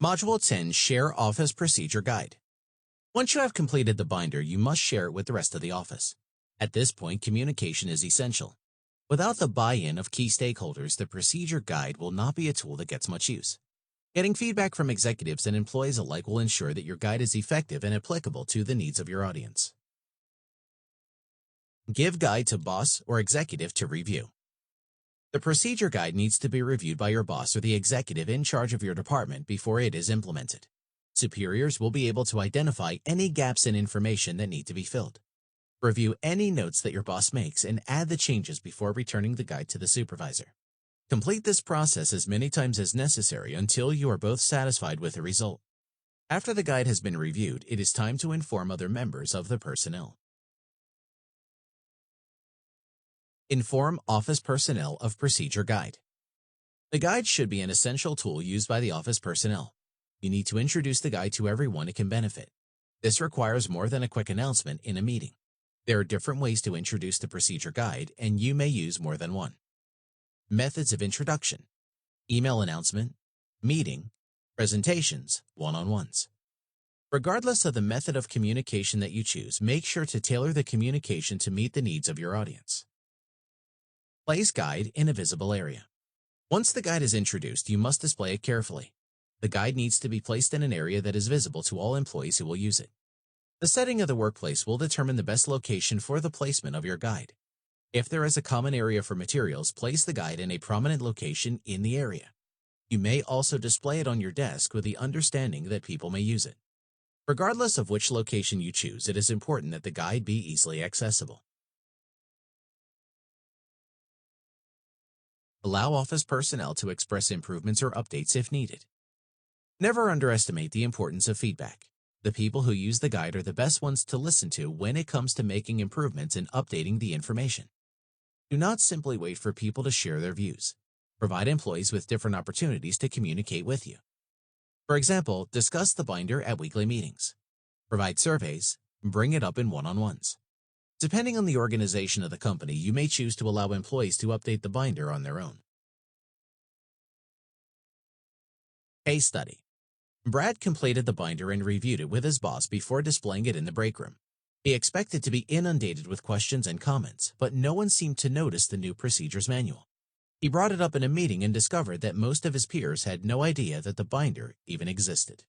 Module 10, Share Office Procedure Guide. Once you have completed the binder, you must share it with the rest of the office. At this point, communication is essential. Without the buy-in of key stakeholders, the procedure guide will not be a tool that gets much use. Getting feedback from executives and employees alike will ensure that your guide is effective and applicable to the needs of your audience. Give guide to boss or executive to review. The procedure guide needs to be reviewed by your boss or the executive in charge of your department before it is implemented. Superiors will be able to identify any gaps in information that need to be filled. Review any notes that your boss makes and add the changes before returning the guide to the supervisor. Complete this process as many times as necessary until you are both satisfied with the result. After the guide has been reviewed, it is time to inform other members of the personnel. Inform office personnel of procedure guide. The guide should be an essential tool used by the office personnel. You need to introduce the guide to everyone it can benefit. This requires more than a quick announcement in a meeting. There are different ways to introduce the procedure guide, and you may use more than one. Methods of introduction: email announcement, meeting, presentations, one-on-ones. Regardless of the method of communication that you choose, make sure to tailor the communication to meet the needs of your audience. Place guide in a visible area. Once the guide is introduced, you must display it carefully. The guide needs to be placed in an area that is visible to all employees who will use it. The setting of the workplace will determine the best location for the placement of your guide. If there is a common area for materials, place the guide in a prominent location in the area. You may also display it on your desk with the understanding that people may use it. Regardless of which location you choose, it is important that the guide be easily accessible. Allow office personnel to express improvements or updates if needed. Never underestimate the importance of feedback. The people who use the guide are the best ones to listen to when it comes to making improvements and updating the information. Do not simply wait for people to share their views. Provide employees with different opportunities to communicate with you. For example, discuss the binder at weekly meetings. Provide surveys, and bring it up in one-on-ones. Depending on the organization of the company, you may choose to allow employees to update the binder on their own. Case study. Brad completed the binder and reviewed it with his boss before displaying it in the break room. He expected to be inundated with questions and comments, but no one seemed to notice the new procedures manual. He brought it up in a meeting and discovered that most of his peers had no idea that the binder even existed.